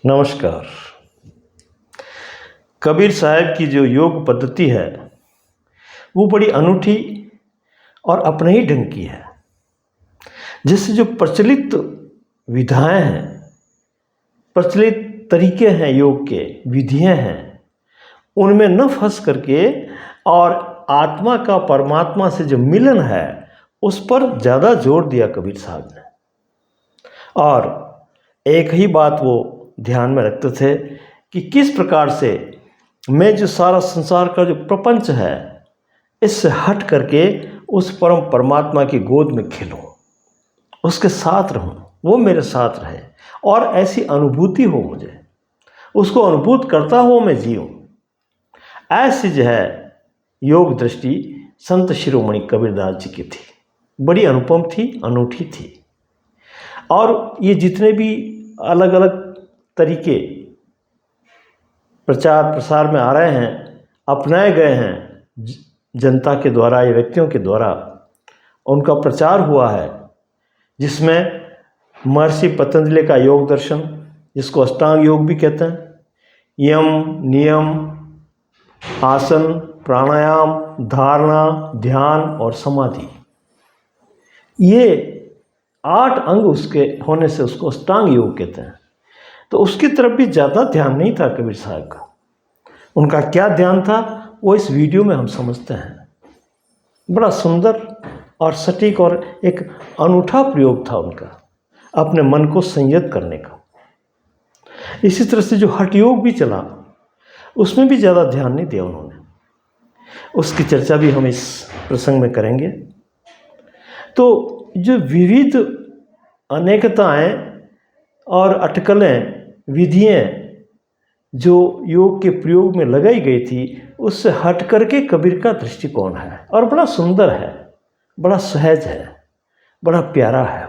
नमस्कार। कबीर साहब की जो योग पद्धति है वो बड़ी अनूठी और अपने ही ढंग की है। जिससे जो प्रचलित विधाएं हैं, प्रचलित तरीके हैं, योग के विधियां हैं, उनमें न फंस करके और आत्मा का परमात्मा से जो मिलन है उस पर ज़्यादा जोर दिया कबीर साहब ने। और एक ही बात वो ध्यान में रखते थे कि किस प्रकार से मैं जो सारा संसार का जो प्रपंच है इससे हट करके उस परम परमात्मा की गोद में खिलूं, उसके साथ रहूं, वो मेरे साथ रहे और ऐसी अनुभूति हो, मुझे उसको अनुभूत करता हुआ मैं जीऊं। ऐसी जो है योग दृष्टि संत शिरोमणि कबीरदास जी की थी, बड़ी अनुपम थी, अनूठी थी। और ये जितने भी अलग अलग तरीके प्रचार प्रसार में आ रहे हैं, अपनाए गए हैं जनता के द्वारा या व्यक्तियों के द्वारा, उनका प्रचार हुआ है, जिसमें महर्षि पतंजलि का योग दर्शन, जिसको अष्टांग योग भी कहते हैं, यम, नियम, आसन, प्राणायाम, धारणा, ध्यान और समाधि, ये 8 अंग उसके होने से उसको अष्टांग योग कहते हैं। तो उसकी तरफ भी ज़्यादा ध्यान नहीं था कबीर साहब का। उनका क्या ध्यान था वो इस वीडियो में हम समझते हैं। बड़ा सुंदर और सटीक और एक अनूठा प्रयोग था उनका अपने मन को संयत करने का। इसी तरह से जो हठ योग भी चला उसमें भी ज़्यादा ध्यान नहीं दिया उन्होंने। उसकी चर्चा भी हम इस प्रसंग में करेंगे। तो जो विविध अनेकताएं और अटकलें, विधियां जो योग के प्रयोग में लगाई गई थी, उससे हट करके कबीर का दृष्टिकोण है और बड़ा सुंदर है, बड़ा सहज है, बड़ा प्यारा है।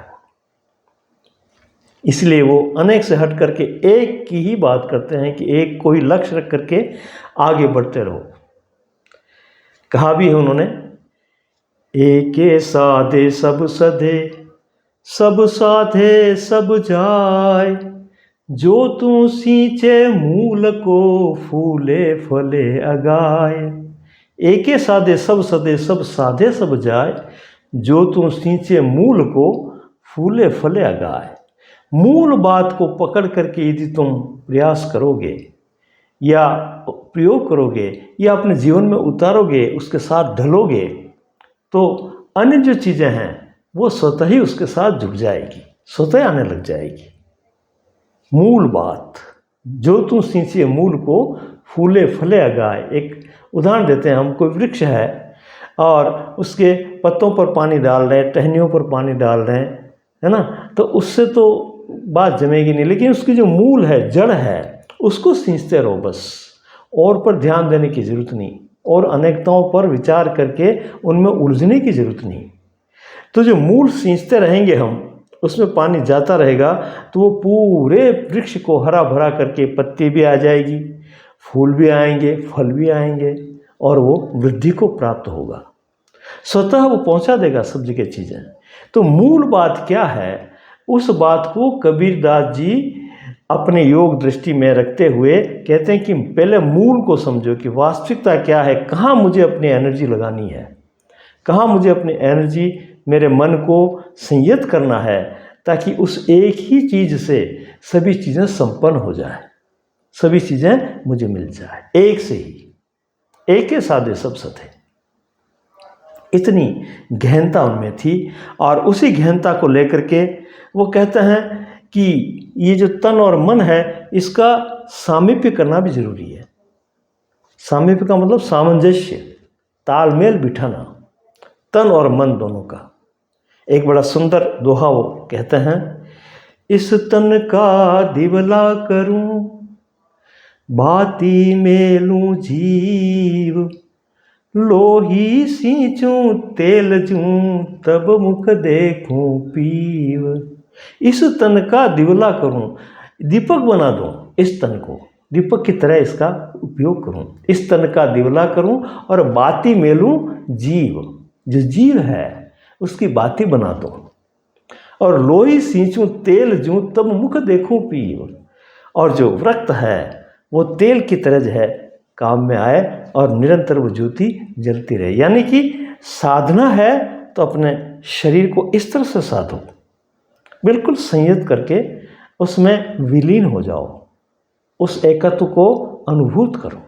इसलिए वो अनेक से हट करके एक की ही बात करते हैं कि एक कोई लक्ष्य रख करके आगे बढ़ते रहो। कहा भी है उन्होंने, एके साधे सब सधे, सब साधे सब जाय, जो तू सींचे मूल को फूले फले अगाय। एके साधे सब सधे, सब साधे सब जाय, जो तू सींचे मूल को फूले फले अगाय। मूल बात को पकड़ करके यदि तुम प्रयास करोगे या प्रयोग करोगे या अपने जीवन में उतारोगे, उसके साथ ढलोगे, तो अन्य जो चीज़ें हैं वो स्वतः ही उसके साथ जुड़ जाएगी, स्वतः आने लग जाएगी। मूल बात, जो तू सींचे मूल को फूले फले अगाए। एक उदाहरण देते हैं हम, कोई वृक्ष है और उसके पत्तों पर पानी डाल रहे हैं, टहनियों पर पानी डाल रहे हैं, है ना, तो उससे तो बात जमेगी नहीं, लेकिन उसकी जो मूल है, जड़ है, उसको सींचते रहो बस, और पर ध्यान देने की ज़रूरत नहीं, और अनेकताओं पर विचार करके उनमें उलझने की ज़रूरत नहीं। तो जो मूल सींचते रहेंगे हम, उसमें पानी जाता रहेगा, तो वो पूरे वृक्ष को हरा भरा करके पत्ती भी आ जाएगी, फूल भी आएंगे, फल भी आएंगे, और वो वृद्धि को प्राप्त होगा, स्वतः वो पहुंचा देगा सब जगह चीज़ें। तो मूल बात क्या है, उस बात को कबीरदास जी अपने योग दृष्टि में रखते हुए कहते हैं कि पहले मूल को समझो कि वास्तविकता क्या है, कहाँ मुझे अपनी एनर्जी लगानी है, कहाँ मुझे अपनी एनर्जी, मेरे मन को संयत करना है, ताकि उस एक ही चीज़ से सभी चीज़ें संपन्न हो जाए, सभी चीज़ें मुझे मिल जाए, एक से ही, एक के साधे सब सधे। इतनी गहनता उनमें थी। और उसी गहनता को लेकर के वो कहते हैं कि ये जो तन और मन है, इसका सामीप्य करना भी जरूरी है। सामीप्य का मतलब सामंजस्य, तालमेल बिठाना, तन और मन दोनों का। एक बड़ा सुंदर दोहा वो कहते हैं, इस तन का दिवला करूं, भांति मेलूं जीव, लोही सींचूं तेल जूं, तब मुख देखूं पीव। इस तन का दिवला करूं, दीपक बना दूं इस तन को, दीपक की तरह इसका उपयोग करूं, इस तन का दिवला करूं, और बाती मेलूं जीव, जो जीव है उसकी बाती बना दो, और लोही सींचूं तेल जूं, तब मुख देखूं पीव, और जो व्रत है वो तेल की तरह जो है काम में आए और निरंतर वो ज्योति जलती रहे। यानी कि साधना है तो अपने शरीर को इस तरह से साधो, बिल्कुल संयत करके उसमें विलीन हो जाओ, उस एकत्व को अनुभूत करो।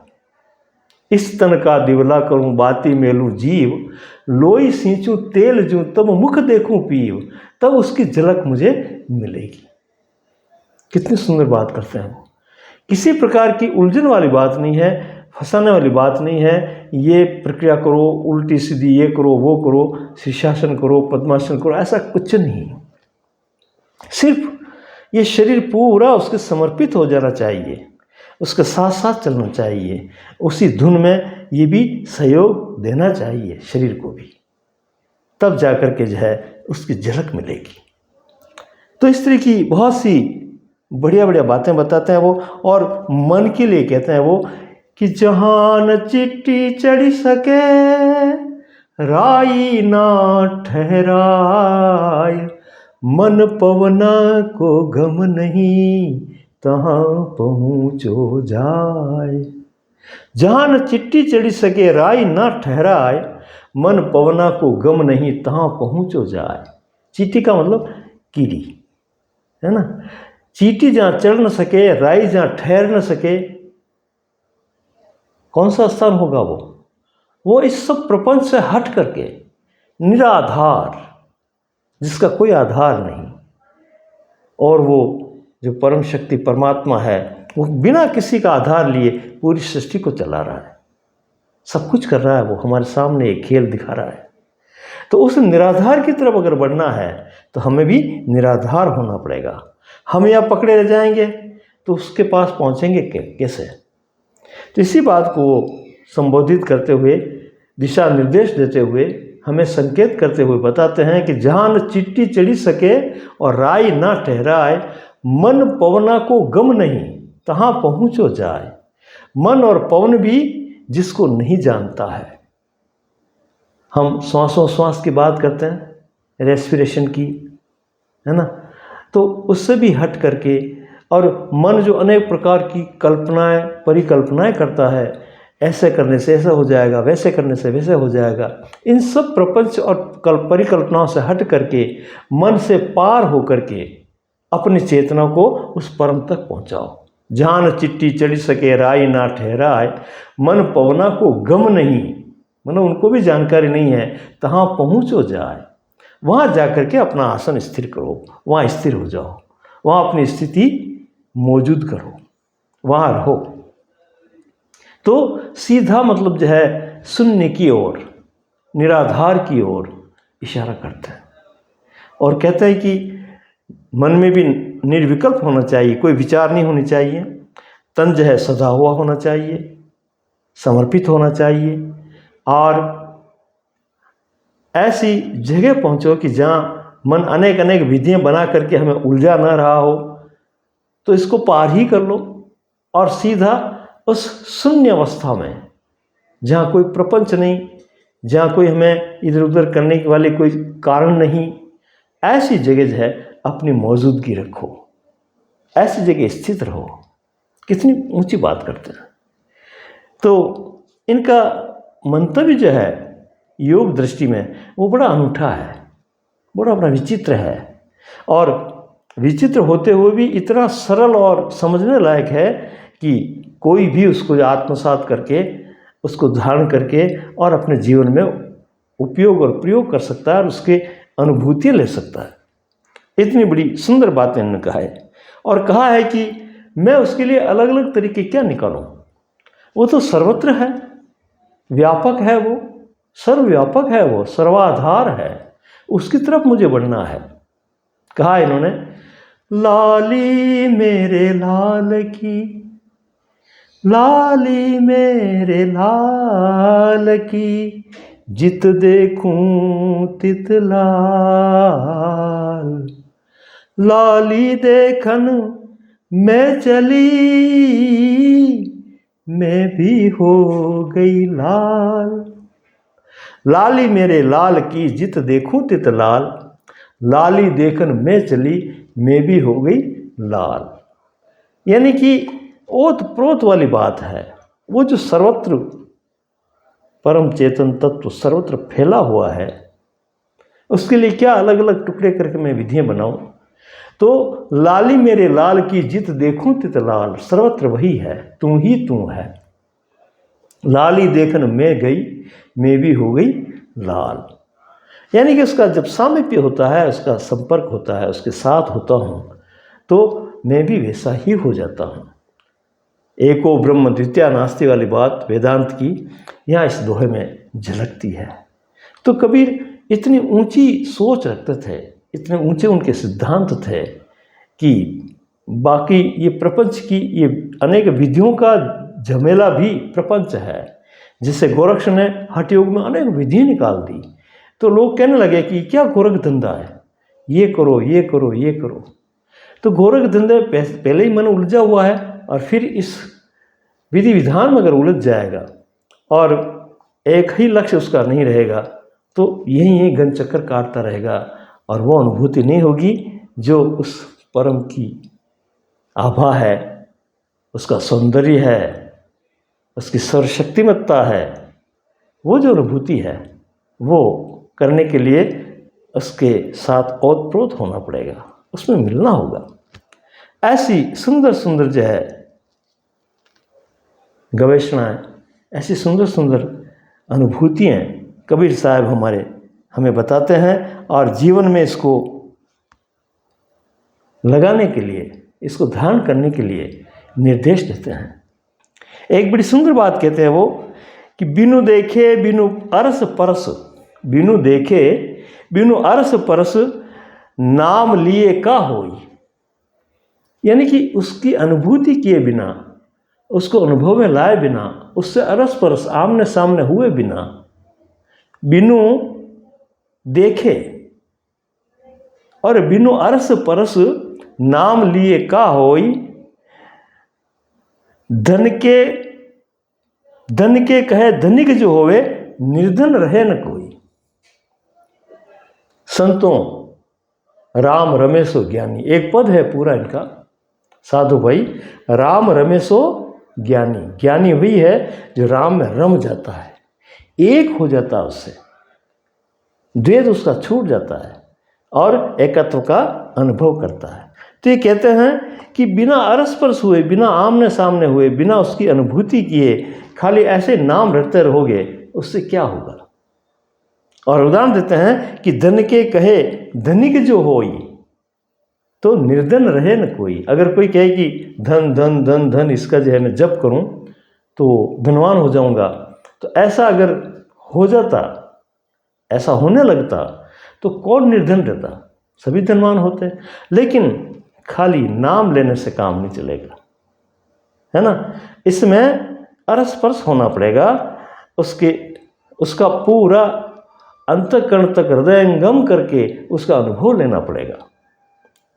इस तन का दिवला करूं बाती मेलूं जीव, लोई सींचूं तेल जूं तब मुख देखूं पीव, तब उसकी झलक मुझे मिलेगी। कितनी सुंदर बात करते हैं वो। किसी प्रकार की उलझन वाली बात नहीं है, फंसाने वाली बात नहीं है। ये प्रक्रिया करो, उल्टी सीधी ये करो वो करो, शीर्षासन करो, पद्मासन करो, ऐसा कुछ नहीं। सिर्फ ये शरीर पूरा उसके समर्पित हो जाना चाहिए, उसके साथ साथ चलना चाहिए, उसी धुन में ये भी सहयोग देना चाहिए शरीर को भी, तब जाकर के जो है उसकी झलक मिलेगी। तो इस तरह की बहुत सी बढ़िया बढ़िया बातें बताते हैं वो। और मन के लिए कहते हैं वो कि जहान चिट्ठी चढ़ सके राई ना ठहराय, मन पवना को गम नहीं तहाँ पहुँचो जाए। जहाँ न चिट्ठी चढ़ी सके राई ना ठहराए, मन पवना को गम नहीं तहाँ पहुँचो जाए। चींटी का मतलब कीड़ी है ना। चींटी जहाँ चढ़ न सके, राई जहाँ ठहर न सके, कौन सा स्थान होगा वो इस सब प्रपंच से हट करके निराधार, जिसका कोई आधार नहीं, और वो जो परम शक्ति परमात्मा है वो बिना किसी का आधार लिए पूरी सृष्टि को चला रहा है, सब कुछ कर रहा है, वो हमारे सामने एक खेल दिखा रहा है। तो उस निराधार की तरफ अगर बढ़ना है तो हमें भी निराधार होना पड़ेगा। हम यहाँ पकड़े रह जाएंगे तो उसके पास पहुँचेंगे कैसे। तो इसी बात को संबोधित करते हुए, दिशा निर्देश देते हुए, हमें संकेत करते हुए बताते हैं कि जहाँ न चिट्ठी चढ़ी सके और राई ना ठहराए, मन पवना को गम नहीं तहाँ पहुँचो जाए। मन और पवन भी जिसको नहीं जानता है, हम श्वासों श्वास की बात करते हैं, रेस्पिरेशन की, है ना, तो उससे भी हट करके, और मन जो अनेक प्रकार की कल्पनाएं परिकल्पनाएं करता है, ऐसे करने से ऐसा हो जाएगा, वैसे करने से वैसे हो जाएगा, इन सब प्रपंच और परिकल्पनाओं से हट करके मन से पार हो करके अपनी चेतना को उस परम तक पहुंचाओ। जहाँ न चिट्ठी चढ़ी सके राई ना ठहराए, मन पवना को गम नहीं, मतलब उनको भी जानकारी नहीं है, तहाँ पहुँचो जाए। वहाँ जा कर के अपना आसन स्थिर करो, वहाँ स्थिर हो जाओ, वहाँ अपनी स्थिति मौजूद करो, वहाँ रहो। तो सीधा मतलब जो है शून्य की ओर, निराधार की ओर इशारा करते हैं, और कहते हैं कि मन में भी निर्विकल्प होना चाहिए, कोई विचार नहीं होनी चाहिए, तन जो है सदा हुआ होना चाहिए, समर्पित होना चाहिए, और ऐसी जगह पहुँचो कि जहाँ मन अनेक अनेक विधियाँ बना करके हमें उलझा न रहा हो, तो इसको पार ही कर लो और सीधा उस शून्य अवस्था में, जहाँ कोई प्रपंच नहीं, जहाँ कोई हमें इधर उधर करने के वाले कोई कारण नहीं, ऐसी जगह जो है अपनी मौजूदगी रखो, ऐसी जगह स्थित रहो। कितनी ऊंची बात करते हैं। तो इनका मंतव्य जो है योग दृष्टि में वो बड़ा अनूठा है, बड़ा विचित्र है, और विचित्र होते हुए भी इतना सरल और समझने लायक है कि कोई भी उसको आत्मसात करके, उसको धारण करके और अपने जीवन में उपयोग और प्रयोग कर सकता है और उसके अनुभूतियाँ ले सकता है। इतनी बड़ी सुंदर बातें इन्होंने कहा है, और कहा है कि मैं उसके लिए अलग अलग तरीके क्या निकालूं, वो तो सर्वत्र है, व्यापक है, वो सर्वव्यापक है, वो सर्वाधार है, उसकी तरफ मुझे बढ़ना है। कहा इन्होंने, लाली मेरे लाल की, लाली मेरे लाल की, जित देखूं तित लाल, लाली देखन मैं चली, मैं भी हो गई लाल। लाली मेरे लाल की, जित देखूं तित लाल, लाली देखन मैं चली, मैं भी हो गई लाल। यानी कि ओत प्रोत वाली बात है। वो जो सर्वत्र परम चेतन तत्व सर्वत्र फैला हुआ है, उसके लिए क्या अलग अलग टुकड़े करके मैं विधियाँ बनाऊं? तो लाली मेरे लाल की जित देखूं तित लाल, सर्वत्र वही है, तू ही तू है। लाली देखन मैं गई, मैं भी हो गई लाल। यानी कि उसका जब सामीप्य होता है, उसका संपर्क होता है, उसके साथ होता हूँ, तो मैं भी वैसा ही हो जाता हूँ। एको ब्रह्म द्वितीया नास्ति वाली बात वेदांत की यहाँ इस दोहे में झलकती है। तो कबीर इतनी ऊंची सोच रखते थे, इतने ऊंचे उनके सिद्धांत थे कि बाकी ये प्रपंच की ये अनेक विधियों का झमेला भी प्रपंच है। जिससे गोरक्ष ने हठ योग में अनेक विधियाँ निकाल दी, तो लोग कहने लगे कि क्या गोरख धंधा है, ये करो ये करो ये करो। तो गोरख धंधे पहले ही मन उलझा हुआ है, और फिर इस विधि विधान में अगर उलझ जाएगा और एक ही लक्ष्य उसका नहीं रहेगा, तो यही घन चक्कर काटता रहेगा, और वो अनुभूति नहीं होगी जो उस परम की आभा है, उसका सौंदर्य है, उसकी सर्वशक्तिमत्ता है। वो जो अनुभूति है वो करने के लिए उसके साथ ओतप्रोत होना पड़ेगा, उसमें मिलना होगा। ऐसी सुंदर सुंदर जो है गवेषणाएँ, ऐसी सुंदर सुंदर अनुभूतियाँ कबीर साहब हमें बताते हैं, और जीवन में इसको लगाने के लिए, इसको ध्यान करने के लिए निर्देश देते हैं। एक बड़ी सुंदर बात कहते हैं वो कि बिनु देखे बिनु अरस परस, बिनु देखे बिनु अरस परस नाम लिए का होई। यानी कि उसकी अनुभूति किए बिना, उसको अनुभव में लाए बिना, उससे अरस परस आमने सामने हुए बिना, बिनु देखे और बिनु अरस परस नाम लिए का होई। धन के कहे धनिक जो होवे, निर्धन रहे न कोई। संतों राम रमेशो ज्ञानी, एक पद है पूरा इनका साधु भाई। राम रमेशो ज्ञानी, ज्ञानी वही है जो राम में रम जाता है, एक हो जाता है उससे, द्वैत उसका छूट जाता है और एकत्व का अनुभव करता है। तो ये कहते हैं कि बिना अरस-परस हुए, बिना आमने सामने हुए, बिना उसकी अनुभूति किए खाली ऐसे नाम रटते रहोगे, उससे क्या होगा? और उदाहरण देते हैं कि धन के कहे धनिक जो होई, तो निर्धन रहे न कोई। अगर कोई कहे कि धन धन धन धन इसका जो है मैं जप करूं तो धनवान हो जाऊंगा, तो ऐसा अगर हो जाता, ऐसा होने लगता, तो कौन निर्धन रहता? सभी धनवान होते। लेकिन खाली नाम लेने से काम नहीं चलेगा, है ना। इसमें अरस परस होना पड़ेगा, उसका पूरा अंतःकरण तक हृदयंगम करके उसका अनुभव लेना पड़ेगा,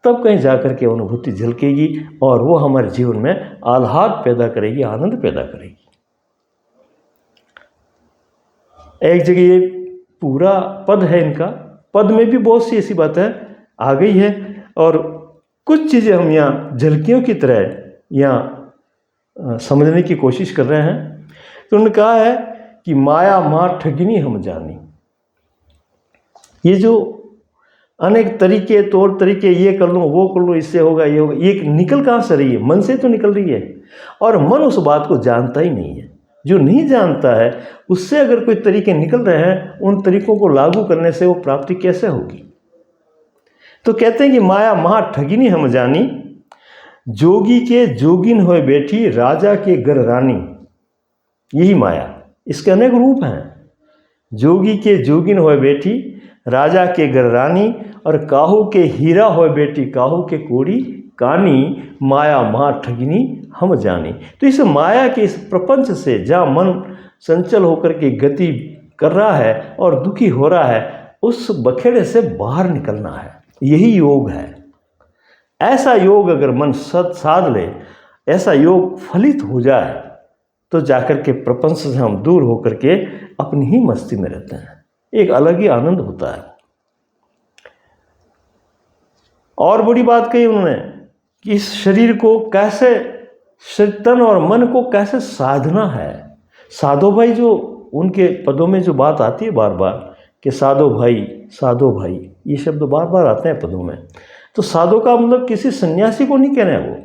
तब कहीं जाकर के अनुभूति झलकेगी और वो हमारे जीवन में आह्लाद पैदा करेगी, आनंद पैदा करेगी। एक जगह ये पूरा पद है इनका, पद में भी बहुत सी ऐसी बातें आ गई है, और कुछ चीज़ें हम यहाँ झलकियों की तरह यहाँ समझने की कोशिश कर रहे हैं। तो उन्होंने कहा है कि माया मार ठगिनी हम जानी। ये जो अनेक तरीके, तौर तरीके, ये कर लूँ वो कर लूँ, इससे होगा ये होगा, ये निकल कहाँ से रही है? मन से तो निकल रही है, और मन उस बात को जानता ही नहीं है। जो नहीं जानता है उससे अगर कोई तरीके निकल रहे हैं, उन तरीकों को लागू करने से वो प्राप्ति कैसे होगी? तो कहते हैं कि माया महा ठगिनी हम जानी, जोगी के जोगिन होए बैठी, राजा के घर रानी। यही माया, इसके अनेक रूप हैं। जोगी के जोगिन होए बैठी, राजा के घर रानी, और काहू के हीरा होए बेटी, काहू के कोड़ी कानी, माया महा ठगिनी हम जानी। तो इस माया के इस प्रपंच से जहाँ मन संचल होकर के गति कर रहा है और दुखी हो रहा है, उस बखेड़े से बाहर निकलना है, यही योग है। ऐसा योग अगर मन साध ले, ऐसा योग फलित हो जाए, तो जाकर के प्रपंच से हम दूर होकर के अपनी ही मस्ती में रहते हैं, एक अलग ही आनंद होता है। और बड़ी बात कही उन्होंने कि इस शरीर को कैसे, तन और मन को कैसे साधना है। साधो भाई, जो उनके पदों में जो बात आती है बार बार कि साधो भाई, ये शब्द बार बार आते हैं पदों में। तो साधो का मतलब किसी सन्यासी को नहीं कह रहे हैं, वो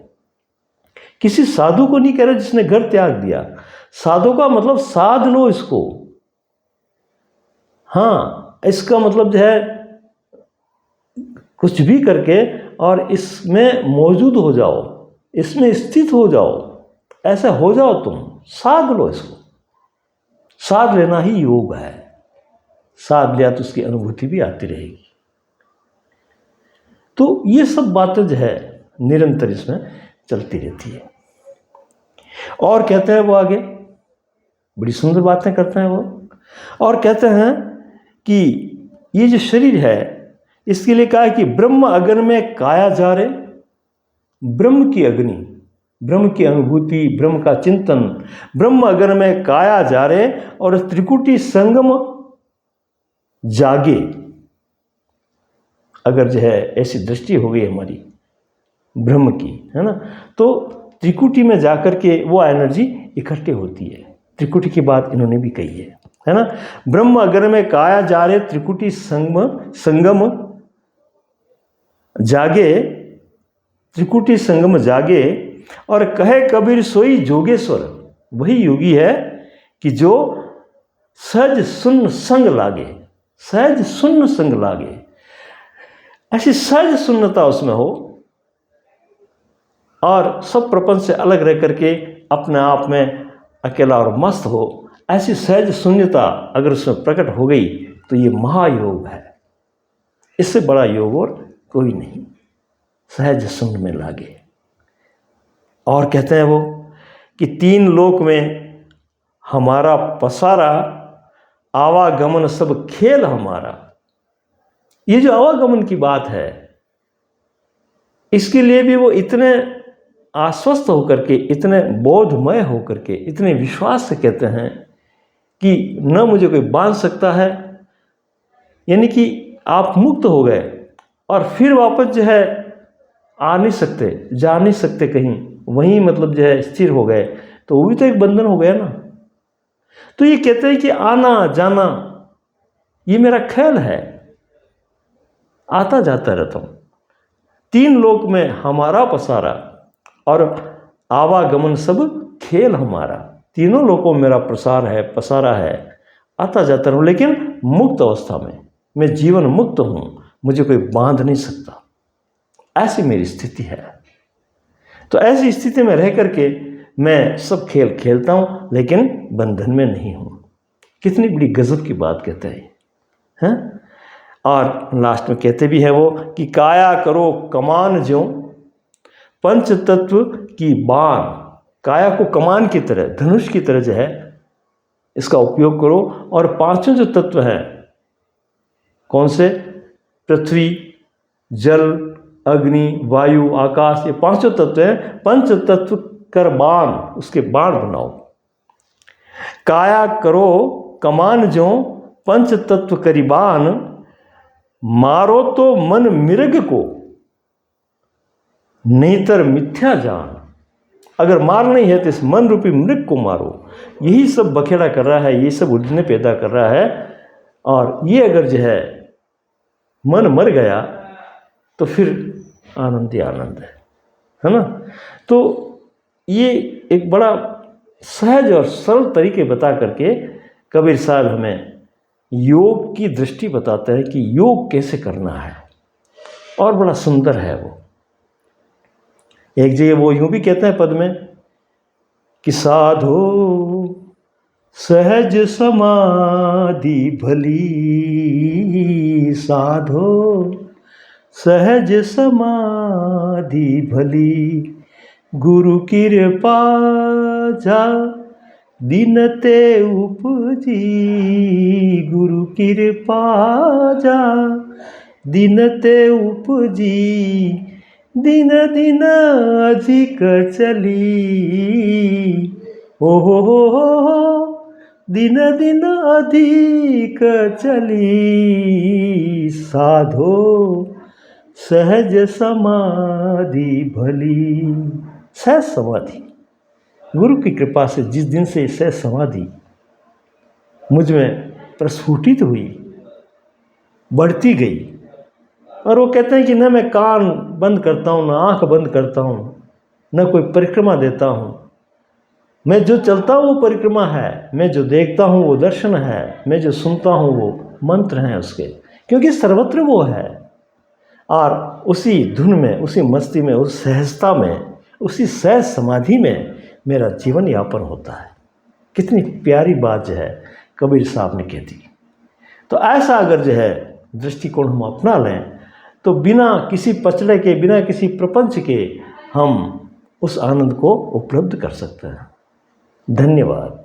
किसी साधु को नहीं कह रहे जिसने घर त्याग दिया। साधु का मतलब साध लो इसको। हाँ, इसका मतलब जो है कुछ भी करके और इसमें मौजूद हो जाओ, इसमें स्थित हो जाओ, ऐसा हो जाओ, तुम साध लो इसको। साध लेना ही योग है। साध लिया तो उसकी अनुभूति भी आती रहेगी। तो ये सब बातें जो है निरंतर इसमें चलती रहती है। और कहते हैं वो आगे, बड़ी सुंदर बातें करते हैं वो, और कहते हैं कि ये जो शरीर है इसके लिए कहा है कि ब्रह्म अग्नि में काया जा रहे, ब्रह्म की अग्नि, ब्रह्म की अनुभूति, ब्रह्म का चिंतन, ब्रह्म अग्नि में काया जा रहे और त्रिकुटी संगम जागे। अगर जो है ऐसी दृष्टि हो गई हमारी ब्रह्म की, है ना, तो त्रिकुटी में जाकर के वो एनर्जी इकट्ठे होती है। त्रिकुटी की बात इन्होंने भी कही है ना। ब्रह्म अग्नि में काया जा रहे त्रिकुटी संगम जागे, त्रिकुटी संगम जागे, और कहे कबीर सोई जोगेश्वर। वही योगी है कि जो सहज सुन्न संग लागे, सहज सुन्न संग लागे, ऐसी सहज सुन्नता उसमें हो और सब प्रपंच से अलग रह करके अपने आप में अकेला और मस्त हो। ऐसी सहज शून्यता अगर उसमें प्रकट हो गई तो ये महायोग है। इससे बड़ा योग और कोई नहीं। सहज शून्य में लागे। और कहते हैं वो कि तीन लोक में हमारा पसारा, आवागमन सब खेल हमारा। ये जो आवागमन की बात है, इसके लिए भी वो इतने आश्वस्त होकर के, इतने बोधमय होकर के, इतने विश्वास से कहते हैं कि न मुझे कोई बांध सकता है। यानी कि आप मुक्त हो गए और फिर वापस जो है आ नहीं सकते, जा नहीं सकते कहीं, वहीं मतलब जो है स्थिर हो गए, तो वो भी तो एक बंधन हो गया ना। तो ये कहते हैं कि आना जाना ये मेरा ख्याल है, आता जाता रहता हूँ। तीन लोक में हमारा पसारा और आवागमन सब खेल हमारा। तीनों लोकों में मेरा प्रसार है, पसारा है, आता जाता रहूँ, लेकिन मुक्त अवस्था में। मैं जीवन मुक्त हूँ, मुझे कोई बांध नहीं सकता। ऐसी मेरी स्थिति है। तो ऐसी स्थिति में रह करके मैं सब खेल खेलता हूँ, लेकिन बंधन में नहीं हूँ। कितनी बड़ी गजब की बात कहते हैं। और लास्ट में कहते भी हैं वो कि काया करो कमान ज्यों पंच तत्व की बाण। काया को कमान की तरह, धनुष की तरह जो है इसका उपयोग करो। और पांचों जो तत्व हैं, कौन से? पृथ्वी, जल, अग्नि, वायु, आकाश, ये पांचों तत्व हैं। पंच तत्व कर बाण, उसके बाण बनाओ। काया करो कमान ज्यों पंच तत्व करी बाण। मारो तो मन मृग को नेतर मिथ्या जान। अगर मार नहीं है तो इस मन रूपी मृग को मारो। यही सब बखेड़ा कर रहा है, ये सब उलझने पैदा कर रहा है। और ये अगर जो है मन मर गया तो फिर आनंद ही आनंद है ना। तो ये एक बड़ा सहज और सरल तरीके बता करके कबीर साहब हमें योग की दृष्टि बताते हैं कि योग कैसे करना है। और बड़ा सुंदर है वो। एक जगह वो यूं भी कहते हैं पद में कि साधो सहज समाधि भली, साधो सहज समाधि भली। गुरु कृपा जा दिन ते उपजी, गुरु कृपा जा दिन ते उपजी। दिन दिन अधिक चली, ओ हो दिन दिन अधिक चली। साधो सहज समाधि भली। सहज समाधि, गुरु की कृपा से जिस दिन से सहज समाधि मुझ में प्रस्फुटित हुई, बढ़ती गई, और वो कहते हैं कि न मैं कान बंद करता हूँ, न आँख बंद करता हूँ, न कोई परिक्रमा देता हूँ। मैं जो चलता हूँ वो परिक्रमा है, मैं जो देखता हूँ वो दर्शन है, मैं जो सुनता हूँ वो मंत्र हैं उसके, क्योंकि सर्वत्र वो है। और उसी धुन में, उसी मस्ती में, उस सहजता में, उसी सहज समाधि में मेरा जीवन यापन होता है। कितनी प्यारी बात जो है कबीर साहब ने कह दी। तो ऐसा अगर जो है दृष्टिकोण हम अपना लें तो बिना किसी पचड़े के, बिना किसी प्रपंच के हम उस आनंद को उपलब्ध कर सकते हैं। धन्यवाद।